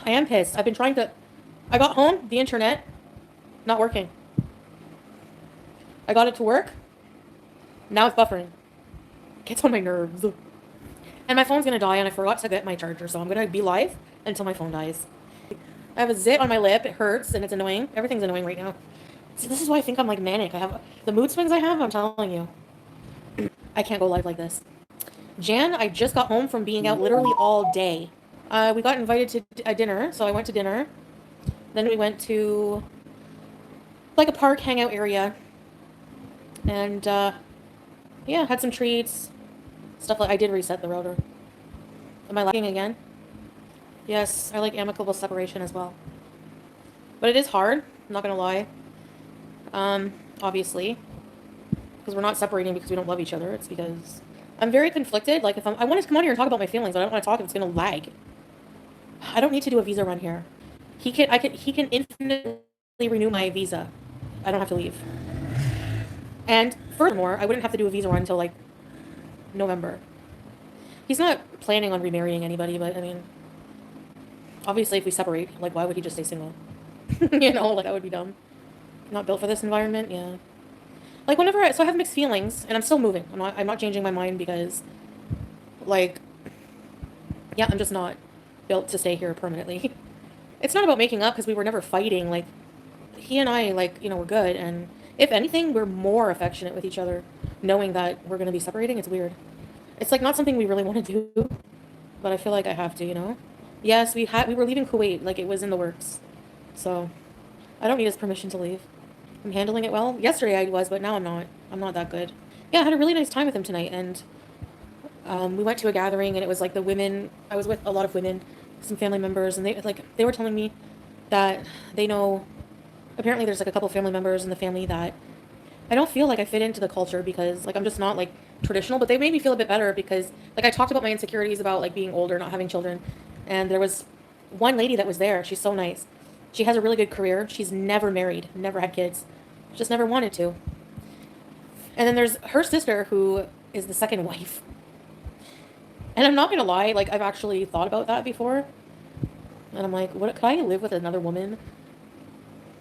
I am pissed. I've been trying to... I got home, the internet, not working. I got it to work. Now it's buffering. It gets on my nerves. And my phone's gonna die, and I forgot to get my charger, so I'm gonna be live until my phone dies. I have a zit on my lip. It hurts, and it's annoying. Everything's annoying right now. So this is why I think I'm, like, manic. I have... The mood swings I have, I'm telling you. I can't go live like this. Jan, I just got home from being out literally all day. We got invited to a dinner, so I went to dinner. Then we went to, like, a park hangout area. And, yeah, had some treats. Stuff like... I did reset the router. Am I lagging again? Yes, I like amicable separation as well. But it is hard, I'm not gonna lie. Obviously. Because we're not separating because we don't love each other. It's because I'm very conflicted. Like, if I want to come on here and talk about my feelings, but I don't want to talk if it's gonna lag. I don't need to do a visa run here. He can infinitely renew my visa. I don't have to leave. And furthermore, I wouldn't have to do a visa run until, like, November. He's not planning on remarrying anybody, but I mean, obviously if we separate, like, why would he just stay single? You know, like, that would be dumb. Not built for this environment, yeah. Like, whenever so I have mixed feelings, and I'm still moving. I'm not changing my mind because, like, yeah, I'm just not built to stay here permanently. It's not about making up because we were never fighting. Like, he and I, like, you know, we're good, and if anything, we're more affectionate with each other, knowing that we're going to be separating. It's weird. It's, like, not something we really want to do, but I feel like I have to, you know? Yes, we were leaving Kuwait, like, it was in the works. So, I don't need his permission to leave. I'm handling it well. Yesterday I was, but now I'm not. I'm not that good. Yeah, I had a really nice time with him tonight, and we went to a gathering, and it was, like, the women... I was with a lot of women, some family members, and they were telling me that they know... Apparently there's, like, a couple of family members in the family that I don't feel like I fit into the culture because, like, I'm just not, like, traditional, but they made me feel a bit better because, like, I talked about my insecurities about, like, being older, not having children, and there was one lady that was there. She's so nice. She has a really good career. She's never married, never had kids. Just never wanted to. And then there's her sister, who is the second wife. And I'm not gonna lie, like, I've actually thought about that before. And I'm like, what, could I live with another woman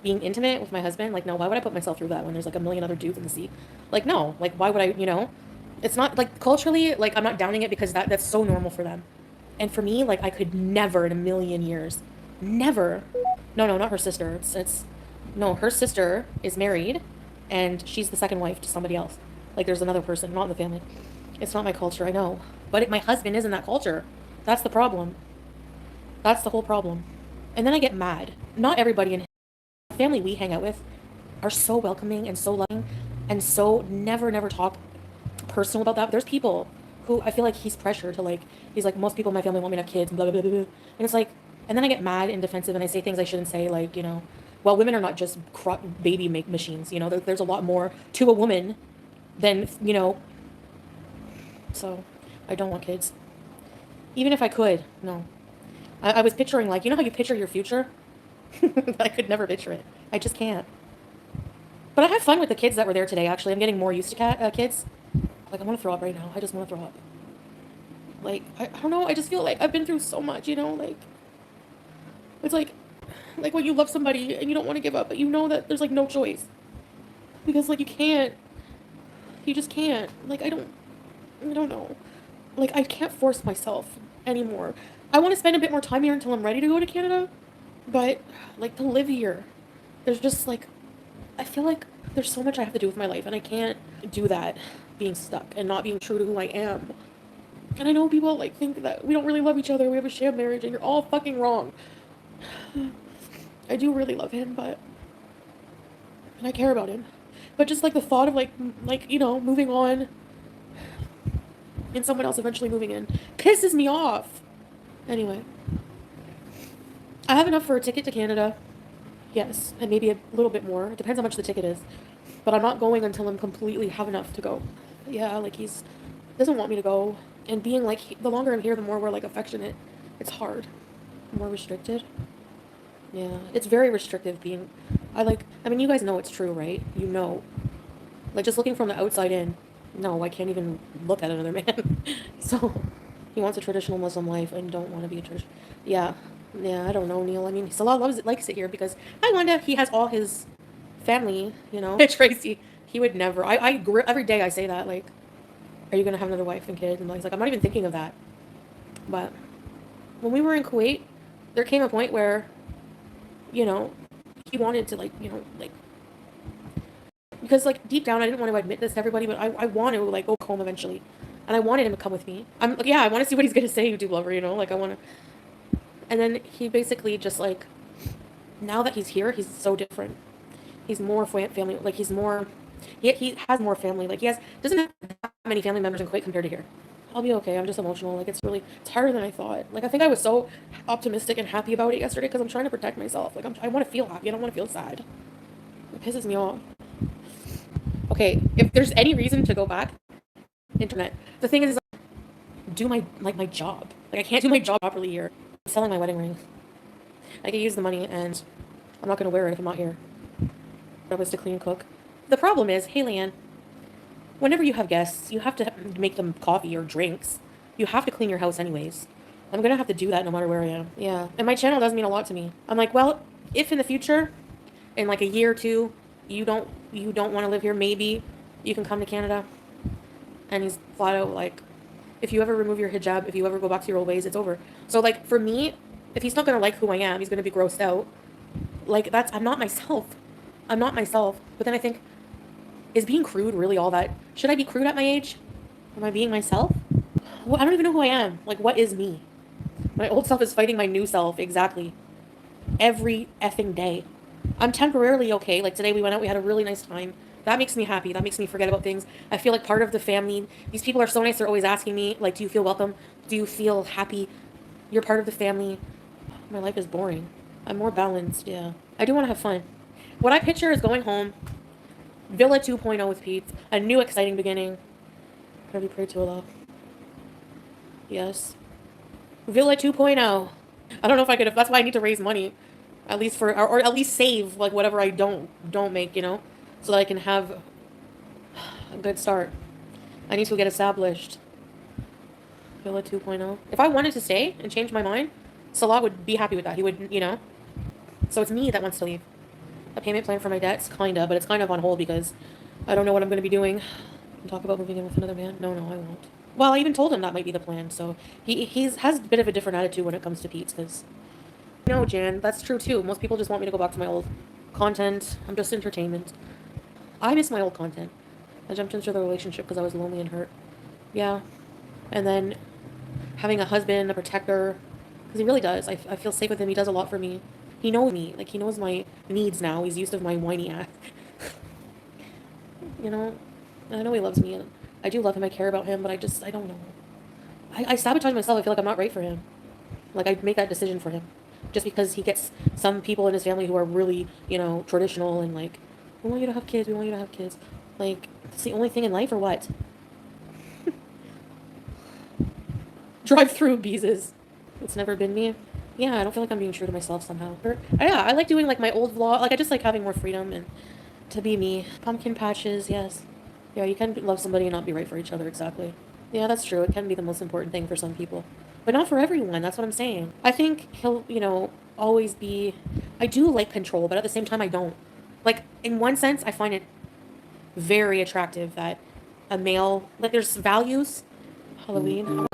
being intimate with my husband? Like, no, why would I put myself through that when there's, like, a million other dudes in the sea? Like, no, like, why would I, you know? It's not, like, culturally, like, I'm not downing it because that's so normal for them. And for me, like, I could never in a million years. Never. No, not her sister. No, her sister is married, and she's the second wife to somebody else. Like, there's another person, not in the family. It's not my culture, I know. But my husband is in that culture. That's the problem. That's the whole problem. And then I get mad. Not everybody in the family we hang out with are so welcoming and so loving and so never talk personal about that. But there's people who I feel like he's pressured to, like, he's like, most people in my family want me to have kids, and blah, blah, blah, blah. And it's like, and then I get mad and defensive, and I say things I shouldn't say, like, you know, well, women are not just baby make machines, you know, there's a lot more to a woman than, you know, so I don't want kids. Even if I could, no. I was picturing, like, you know how you picture your future? I could never picture it. I just can't. But I had fun with the kids that were there today, actually. I'm getting more used to kids. Like, I want to throw up right now. I just want to throw up. Like, I don't know, I just feel like I've been through so much, you know, like, it's like when you love somebody and you don't want to give up, but you know that there's, like, no choice. Because, like, you just can't. Like, I don't know. Like, I can't force myself anymore. I want to spend a bit more time here until I'm ready to go to Canada, but, like, to live here, there's just, like, I feel like there's so much I have to do with my life, and I can't do that being stuck and not being true to who I am. And I know people, like, think that we don't really love each other, we have a sham marriage, and you're all fucking wrong. I do really love him, and I care about him. But just, like, the thought of, like, you know, moving on and someone else eventually moving in pisses me off. Anyway. I have enough for a ticket to Canada. Yes, and maybe a little bit more. It depends how much the ticket is. But I'm not going until I'm completely have enough to go. Yeah, like, he doesn't want me to go. And being, like, the longer I'm here, the more we're, like, affectionate. It's hard. More restricted. Yeah, it's very restrictive being... I mean, you guys know it's true, right? You know. Like, just looking from the outside in. No, I can't even look at another man. So, he wants a traditional Muslim life and don't want to be a traditional... Yeah. Yeah, I don't know, Neil. I mean, Salah likes it here because I wonder he has all his family, you know. Tracy, he would never. Every day I say that, like, are you gonna have another wife and kids? And he's like, I'm not even thinking of that. But when we were in Kuwait, there came a point where, you know, he wanted to, like, you know, like, because, like, deep down I didn't want to admit this to everybody, but I want to, like, go home eventually. And I wanted him to come with me. I'm like, yeah, I want to see what he's gonna say, YouTube lover, you know, like, I want to. And then he basically just, like, now that he's here, he's so different. He's more family, like, he's more, he has more family. Like, doesn't have that many family members in Kuwait compared to here. I'll be okay. I'm just emotional. Like, it's harder than I thought. Like, I think I was so optimistic and happy about it yesterday because I'm trying to protect myself. Like, I want to feel happy. I don't want to feel sad. It pisses me off. Okay, if there's any reason to go back, internet. The thing is, do my job. Like, I can't do my job properly here. I'm selling my wedding ring. I can use the money, and I'm not gonna wear it if I'm not here. I was to clean, cook. The problem is, hey, Leanne, whenever you have guests, you have to make them coffee or drinks. You have to clean your house anyways. I'm gonna have to do that no matter where I am. Yeah, and my channel does mean a lot to me. I'm like, well, if in the future, in like a year or two, you don't want to live here, maybe you can come to Canada. And he's flat out like, if you ever remove your hijab, if you ever go back to your old ways, it's over. So, like, for me, if he's not gonna like who I am, he's gonna be grossed out. Like, I'm not myself. I'm not myself. But then I think, is being crude really all that? Should I be crude at my age? Am I being myself? Well, I don't even know who I am. Like, what is me? My old self is fighting my new self, exactly. Every effing day. I'm temporarily okay. Like, today we went out, we had a really nice time. That makes me happy. That makes me forget about things. I feel like part of the family. These people are so nice. They're always asking me, like, do you feel welcome? Do you feel happy? You're part of the family. My life is boring. I'm more balanced, yeah. I do want to have fun. What I picture is going home, Villa 2.0 with Pete, a new exciting beginning. Have you prayed to Allah? Yes. Villa 2.0. I don't know if I could, that's why I need to raise money. At least or at least save, like, whatever I don't make, you know? So that I can have a good start. I need to get established. Villa 2.0. If I wanted to stay and change my mind, Salah would be happy with that. He would, you know? So it's me that wants to leave. A payment plan for my debts, kinda, but it's kind of on hold because I don't know what I'm going to be doing. Talk about moving in with another man? No, I won't. Well, I even told him that might be the plan, so he has a bit of a different attitude when it comes to Pete's, because... No, Jan, that's true too. Most people just want me to go back to my old content. I'm just entertainment. I miss my old content. I jumped into the relationship because I was lonely and hurt. Yeah. And then having a husband, a protector, because he really does. I feel safe with him. He does a lot for me. He knows me. Like, he knows my needs now. He's used to my whiny ass. You know? I know he loves me. And I do love him. I care about him, but I don't know. I sabotage myself. I feel like I'm not right for him. Like, I make that decision for him. Just because he gets some people in his family who are really, you know, traditional and like, we want you to have kids, we want you to have kids. Like, it's the only thing in life or what? Drive-through Beeses. It's never been me. Yeah, I don't feel like I'm being true to myself somehow. Yeah, I like doing like my old vlog. Like, I just like having more freedom and to be me. Pumpkin patches, yes. Yeah, you can love somebody and not be right for each other, exactly. Yeah, that's true. It can be the most important thing for some people. But not for everyone, that's what I'm saying. I think he'll, you know, always be... I do like control, but at the same time I don't. Like, in one sense, I find it very attractive that a male... Like, there's values. Halloween. I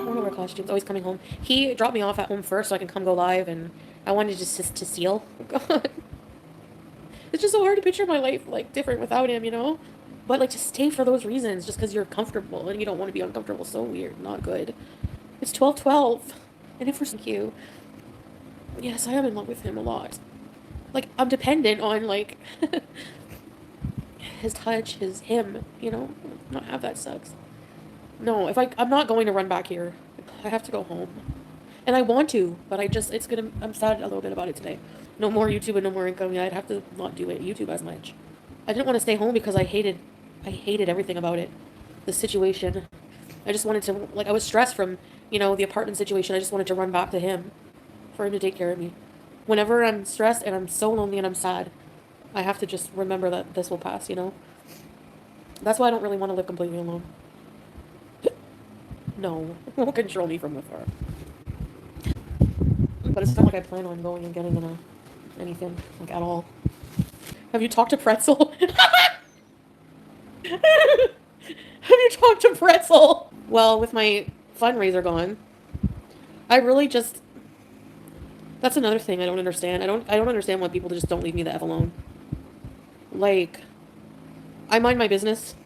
want to wear costumes. Always coming home. He dropped me off at home first so I can come go live, and I wanted just to seal. God. It's just so hard to picture my life, like, different without him, you know? But, like, just stay for those reasons, just because you're comfortable, and you don't want to be uncomfortable. So weird. Not good. It's 12/12. And if we're... Thank you. Yes, I am in love with him a lot. Like, I'm dependent on, like, his touch, him, you know? Not have that sucks. No, I'm not going to run back here. I have to go home. And I want to, but I'm sad a little bit about it today. No more YouTube and no more income. Yeah, I'd have to not do it YouTube as much. I didn't want to stay home because I hated everything about it. The situation. I just wanted to, like, I was stressed from, you know, the apartment situation. I just wanted to run back to him for him to take care of me. Whenever I'm stressed and I'm so lonely and I'm sad, I have to just remember that this will pass, you know? That's why I don't really want to live completely alone. No, it won't control me from afar. But but it's not like I plan on going and getting anything, like, at all. Have you talked to Pretzel? Have you talked to Pretzel? Well, with my fundraiser gone, I really just... That's another thing I don't understand. I don't understand why people just don't leave me the F alone. Like, I mind my business.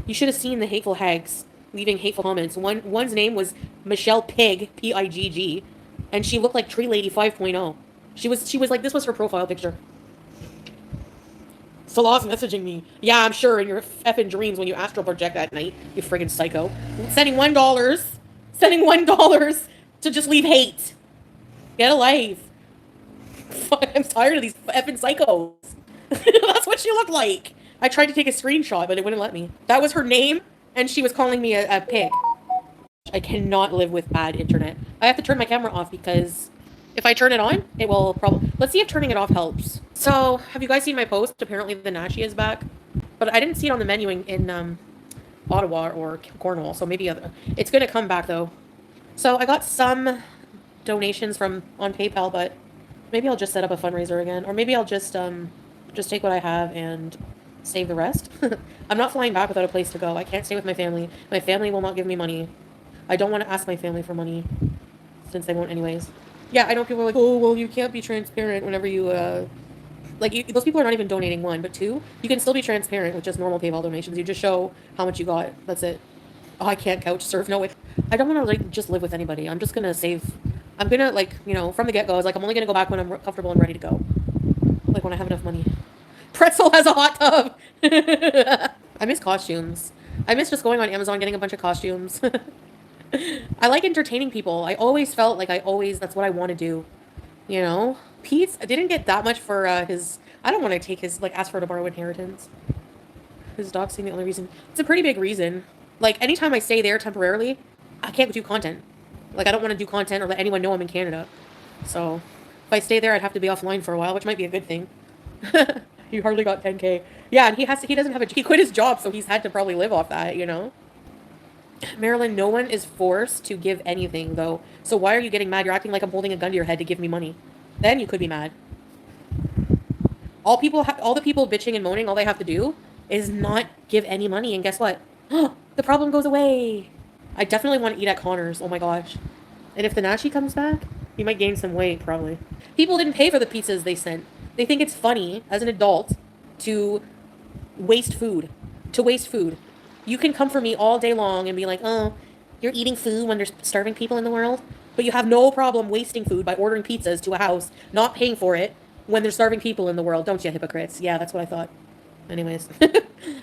You should have seen the hateful hags leaving hateful comments. One's name was Michelle Pig, Pigg, and she looked like Tree Lady 5.0. She was like, this was her profile picture. Salah's messaging me. Yeah, I'm sure in your effing dreams when you astral project at night, you friggin' psycho. Sending $1. Sending $1 to just leave hate. Get a life. I'm tired of these effing psychos. That's what she looked like. I tried to take a screenshot, but it wouldn't let me. That was her name, and she was calling me a pig. I cannot live with bad internet. I have to turn my camera off because if I turn it on, it will probably... Let's see if turning it off helps. So, have you guys seen my post? Apparently the Nashi is back. But I didn't see it on the menu in Ottawa or Cornwall, so maybe... It's going to come back, though. So, I got some donations on PayPal, but maybe I'll just set up a fundraiser again. Or maybe I'll just take what I have and save the rest. I'm not flying back without a place to go. I can't stay with my family. My family will not give me money. I don't want to ask my family for money, since they won't anyways. Yeah, I know people are like, oh, well, you can't be transparent whenever you, those people are not even donating, one, but two, you can still be transparent with just normal PayPal donations. You just show how much you got. That's it. Oh, I can't couch surf. No, I don't want to, like, just live with anybody. I'm just going to save. I'm going to, like, you know, from the get-go, I was like, I'm only going to go back when I'm comfortable and ready to go. Like, when I have enough money. Pretzel has a hot tub. I miss costumes. I miss just going on Amazon, getting a bunch of costumes. I like entertaining people. I always felt like that's what I want to do. You know? Pete didn't get that much for his... I don't want to take his, like, ask for to borrow inheritance. His dog's saying the only reason. It's a pretty big reason. Like, anytime I stay there temporarily, I can't do content. Like, I don't want to do content or let anyone know I'm in Canada. So, if I stay there, I'd have to be offline for a while, which might be a good thing. You hardly got 10K. Yeah, and he doesn't have he quit his job, so he's had to probably live off that, you know? Marilyn, no one is forced to give anything, though. So why are you getting mad? You're acting like I'm holding a gun to your head to give me money. Then you could be mad. All the people bitching and moaning, all they have to do is not give any money, and guess what? The problem goes away. I definitely want to eat at Connor's. Oh my gosh. And if the Nashi comes back, you might gain some weight, probably. People didn't pay for the pizzas they sent. They think it's funny, as an adult, to waste food. You can come for me all day long and be like, oh, you're eating food when there's starving people in the world, but you have no problem wasting food by ordering pizzas to a house, not paying for it, when there's starving people in the world. Don't you, hypocrites? Yeah, that's what I thought. Anyways.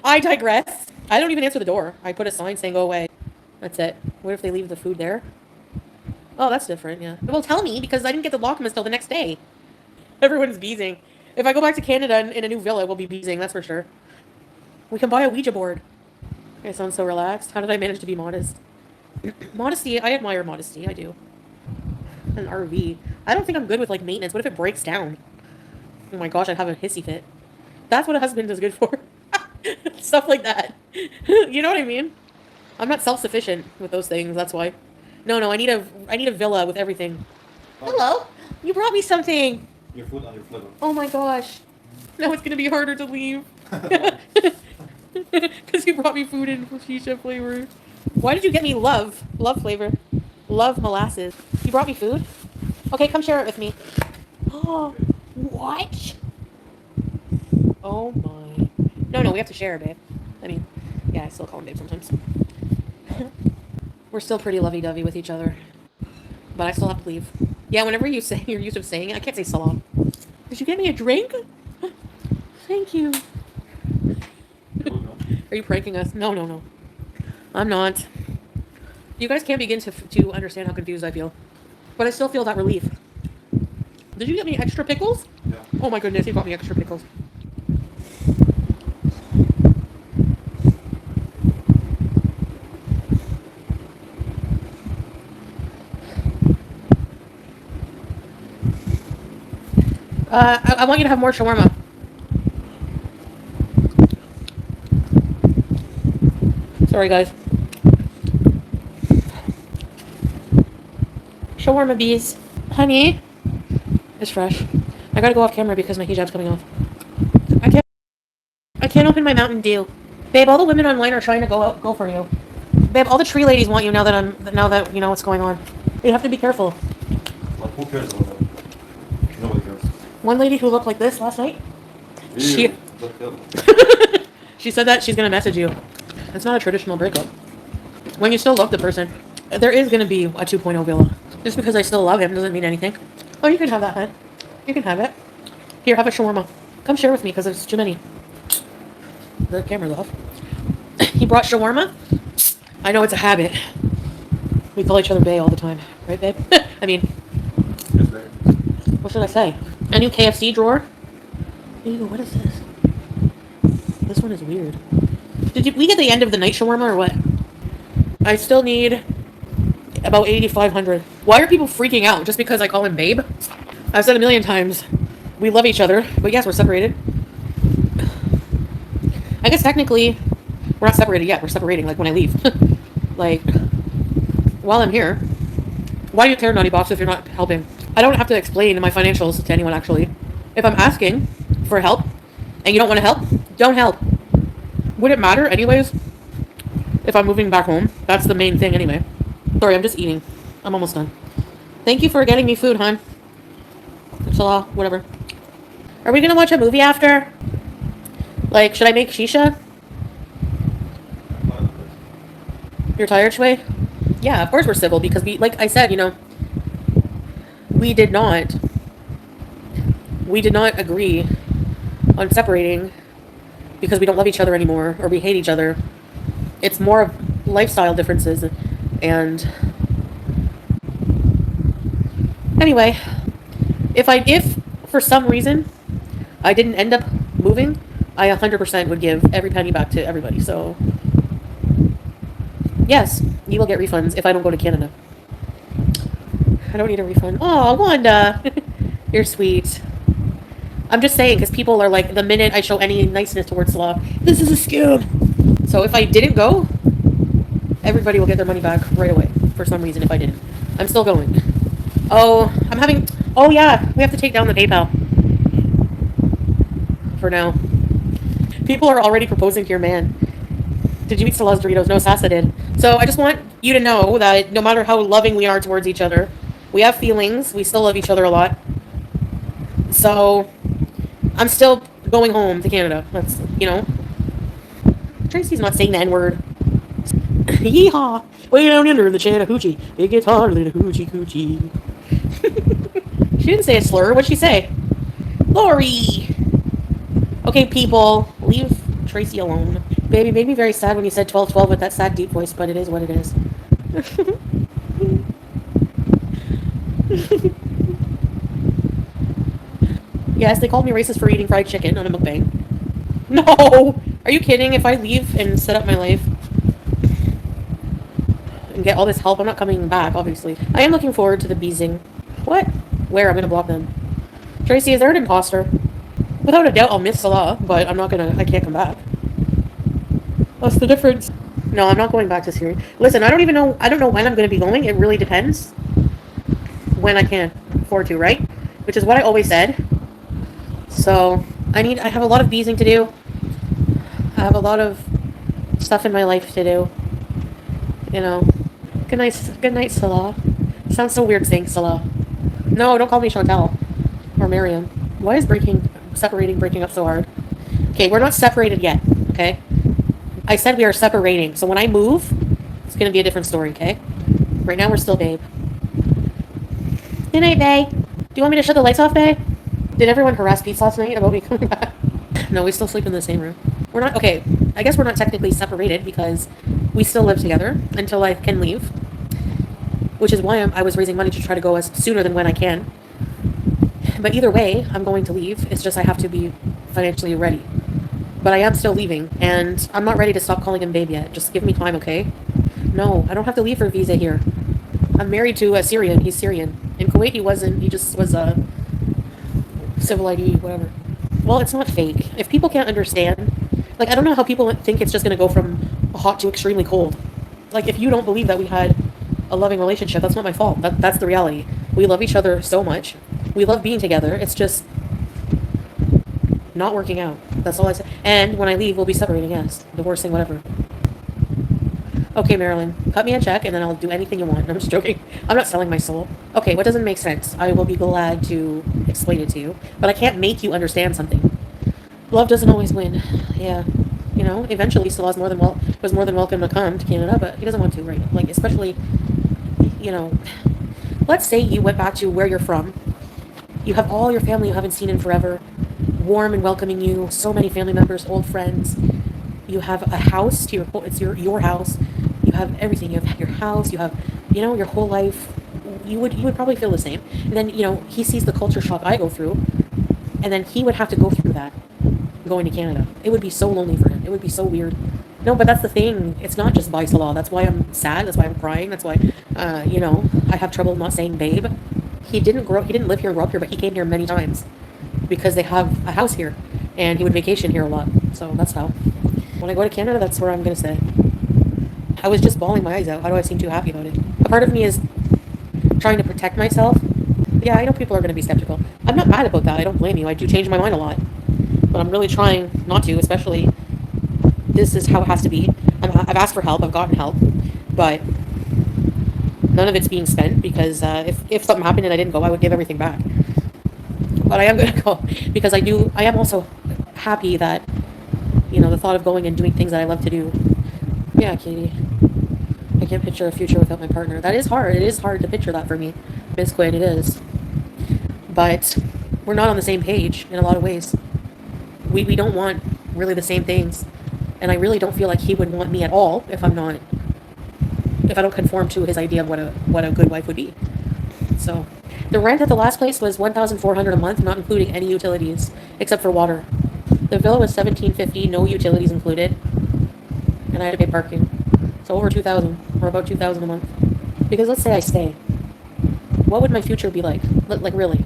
I digress. I don't even answer the door. I put a sign saying, go away. That's it. What if they leave the food there? Oh, that's different, yeah. Well, tell me, because I didn't get the Lockmas till the next day. Everyone's beezing. If I go back to Canada in a new villa, we'll be beezing, that's for sure. We can buy a Ouija board. I sound so relaxed. How did I manage to be modest? Modesty, I admire modesty, I do. An RV. I don't think I'm good with, like, maintenance. What if it breaks down? Oh my gosh, I'd have a hissy fit. That's what a husband is good for. Stuff like that. You know what I mean? I'm not self-sufficient with those things, that's why. No, I need a villa with everything. Oh. Hello? You brought me something. Your food on your flipper. Oh my gosh. Now it's gonna be harder to leave. Because you brought me food in shisha flavor. Why did you get me love flavor? Love molasses. You brought me food? Okay, come share it with me. Oh, what? Oh my. No, we have to share, babe. I mean, yeah, I still call him babe sometimes. We're still pretty lovey-dovey with each other. But I still have to leave. Yeah, whenever you're used to saying it, I can't say salah. Did you get me a drink? Thank you. Are you pranking us? No. I'm not. You guys can't begin to understand how confused I feel. But I still feel that relief. Did you get me extra pickles? Yeah. Oh my goodness, you got me extra pickles. I want you to have more shawarma. Sorry, guys. Shawarma bees. Honey, it's fresh. I gotta go off camera because my hijab's coming off. I can't. I can't open my Mountain Dew. Babe, all the women online are trying to go for you. Babe, all the tree ladies want you now that you know what's going on. You have to be careful. Like, who cares about that? Nobody cares. One lady who looked like this last night. Ew, She said that she's gonna message you. It's not a traditional breakup. When you still love the person, there is gonna be a 2.0 villa. Just because I still love him doesn't mean anything. Oh, you can have that, hun. You can have it. Here, have a shawarma. Come share with me because there's too many. The camera's off. He brought shawarma. I know it's a habit. We call each other bae all the time, right, babe? I mean, what should I say? A new KFC drawer. Ew, what is this? This one is weird. Did we get the end of the night shawarma or what? I still need about 8,500. Why are people freaking out just because I call him babe? I've said a million times, we love each other, but yes, we're separated. I guess technically, we're not separated yet. We're separating, like, when I leave. Like, while I'm here, why do you care, Naughty Box, if you're not helping? I don't have to explain my financials to anyone, actually. If I'm asking for help, and you don't want to help, don't help. Would it matter anyways if I'm moving back home? That's the main thing anyway. Sorry, I'm just eating. I'm almost done. Thank you for getting me food, hon. Salah, whatever. Are we gonna watch a movie after? Like, should I make shisha? You're tired, Shui? Yeah, of course we're civil because we, like I said, you know, we did not agree on separating because we don't love each other anymore or we hate each other. It's more of lifestyle differences. And anyway, if for some reason I didn't end up moving, I 100% would give every penny back to everybody. So yes, you will get refunds if I don't go to Canada. I don't need a refund. Oh, Wanda, you're sweet. I'm just saying because people are like, the minute I show any niceness towards Salah, this is a scam. So if I didn't go, everybody will get their money back right away. For some reason, if I didn't, I'm still going. Oh, oh yeah, we have to take down the PayPal. For now. People are already proposing to your man. Did you eat Salah's Doritos? No, Sasa did. So I just want you to know that no matter how loving we are towards each other, we have feelings. We still love each other a lot. So I'm still going home to Canada. That's, you know. Tracy's not saying the N-word. Yeehaw! Way down under the Chattahoochee. It gets harder than a hoochie coochie. She didn't say a slur. What'd she say? Lori! Okay, people, leave Tracy alone. Baby made me very sad when you said 12-12 with that sad deep voice, but it is what it is. Yes, they called me racist for eating fried chicken on a mukbang. No! Are you kidding? If I leave and set up my life and get all this help, I'm not coming back, obviously. I am looking forward to the beezing. What? Where? I'm gonna block them. Tracy, is there an imposter? Without a doubt, I'll miss Salah, but I can't come back. What's the difference? No, I'm not going back to Syria. Listen, I don't know when I'm going to be going. It really depends when I can afford to, right? Which is what I always said. So, I have a lot of beezing to do. I have a lot of stuff in my life to do. You know. Good night, Salah. Sounds so weird saying Salah. No, don't call me Chantal. Or Miriam. Why is breaking up so hard? Okay, we're not separated yet, okay? I said we are separating, so when I move, it's gonna be a different story, okay? Right now, we're still babe. Good night, babe. Do you want me to shut the lights off, babe? Did everyone harass Pete last night about me coming back? No, we still sleep in the same room. We're not, okay, I guess we're not technically separated because we still live together until I can leave. Which is why I was raising money to try to go as sooner than when I can. But either way, I'm going to leave. It's just I have to be financially ready. But I am still leaving, and I'm not ready to stop calling him babe yet. Just give me time, okay? No, I don't have to leave for a visa here. I'm married to a Syrian. He's Syrian. In Kuwait, he wasn't. He just was a civil ID, whatever. Well, it's not fake. If people can't understand, like, I don't know how people think it's just going to go from hot to extremely cold. Like, if you don't believe that we had a loving relationship, that's not my fault. That's the reality. We love each other so much. We love being together. It's just not working out. That's all I say. And when I leave, we'll be separating, yes. Divorcing, whatever. Okay, Marilyn, cut me a check and then I'll do anything you want. I'm just joking. I'm not selling my soul. Okay, what doesn't make sense? I will be glad to explain it to you. But I can't make you understand something. Love doesn't always win. Yeah. You know, eventually Salah's was more than welcome to come to Canada, but he doesn't want to right now. Like, especially, you know, let's say you went back to where you're from. You have all your family you haven't seen in forever, warm and welcoming you, so many family members, old friends. You have a house to it's your house. You have everything. You have your house, you have, you know, your whole life. You would probably feel the same. And then, you know, he sees the culture shock I go through, and then he would have to go through that going to Canada. It would be so lonely for him. It would be so weird. No, but that's the thing. It's not just by Salah. That's why I'm sad. That's why I'm crying. That's why, you know, I have trouble not saying babe. He didn't live here, grow up here, but he came here many times because they have a house here, and he would vacation here a lot. So that's how. When I go to Canada, that's where I'm gonna stay. I was just bawling my eyes out. How do I seem too happy about it? A part of me is trying to protect myself. Yeah, I know people are gonna be skeptical. I'm not mad about that. I don't blame you. I do change my mind a lot, but I'm really trying not to. Especially, this is how it has to be. I've asked for help. I've gotten help, but none of it's being spent because if something happened and I didn't go, I would give everything back. But I am gonna go because I am also happy that, you know, the thought of going and doing things that I love to do. Yeah, Katie. I can't picture a future without my partner. That is hard. It is hard to picture that for me, Miss Quinn. It is. But we're not on the same page in a lot of ways. We don't want really the same things, and I really don't feel like he would want me at all if I don't conform to his idea of what a good wife would be. So, the rent at the last place was $1,400 a month, not including any utilities except for water. The villa was $1,750, no utilities included, and I had to pay parking. So over $2,000, or about $2,000 a month. Because let's say I stay, what would my future be like? Like really,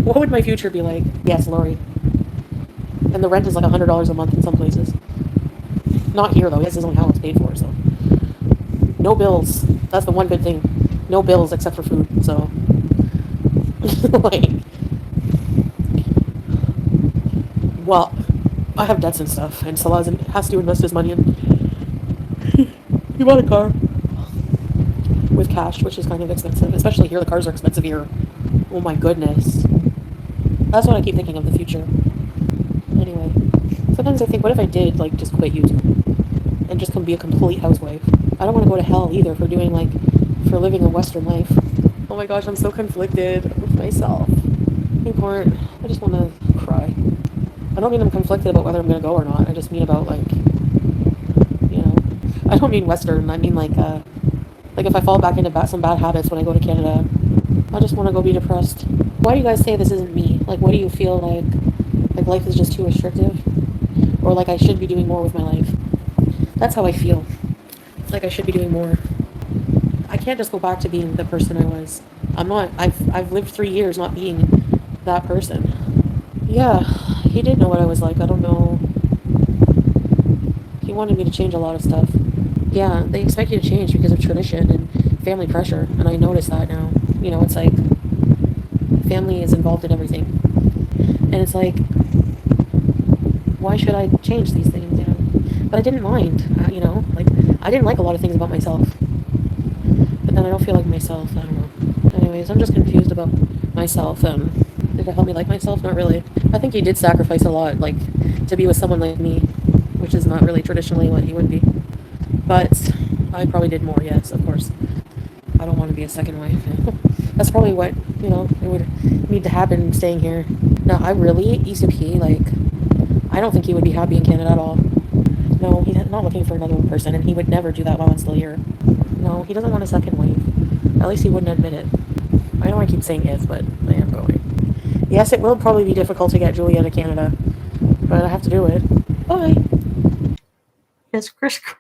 what would my future be like? Yes, Lori. And the rent is like $100 a month in some places. Not here though. He has his own house paid for, so no bills. That's the one good thing. No bills except for food. So, like, well, I have debts and stuff, and Salah has to invest his money in. He bought a car with cash, which is kind of expensive. Especially here, the cars are expensive here. Oh my goodness. That's what I keep thinking of the future. Anyway, sometimes I think, what if I did, like, just quit YouTube and just be a complete housewife? I don't want to go to hell either for living a Western life. Oh my gosh, I'm so conflicted with myself. I just want to cry. I don't mean I'm conflicted about whether I'm going to go or not. I just mean about, like, you know, I don't mean Western. I mean, like if I fall back into some bad habits when I go to Canada, I just want to go be depressed. Why do you guys say this isn't me? Like, what do you feel like life is just too restrictive? Or like I should be doing more with my life? That's how I feel. Like I should be doing more. I can't just go back to being the person I was. I'm not. I've lived 3 years not being that person. Yeah, he did know what I was like. I don't know. He wanted me to change a lot of stuff. Yeah, they expect you to change because of tradition and family pressure, and I notice that now. You know, it's like family is involved in everything, and it's like, why should I change these things? You know, but I didn't mind. You know, like I didn't like a lot of things about myself, but then I don't feel like myself. I don't know. Anyways, I'm just confused about myself. Did it help me like myself? Not really. I think he did sacrifice a lot, like to be with someone like me, which is not really traditionally what he would be. But I probably did more, yes, of course. I don't want to be a second wife. That's probably what, you know, it would need to happen staying here. Now, I really, ECP, like, I don't think he would be happy in Canada at all. No, he's not looking for another person, and he would never do that while I'm still here. No, he doesn't want a second wife. At least he wouldn't admit it. I know I keep saying if, but I am going. Yes, it will probably be difficult to get Julia to Canada, but I have to do it. Bye. It's crisscross.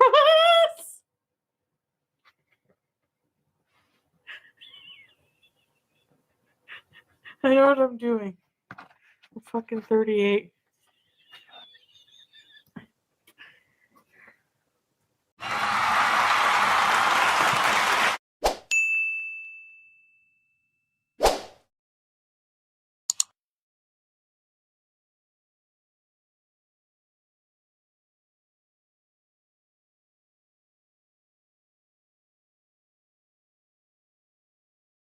I know what I'm doing. I'm fucking 38.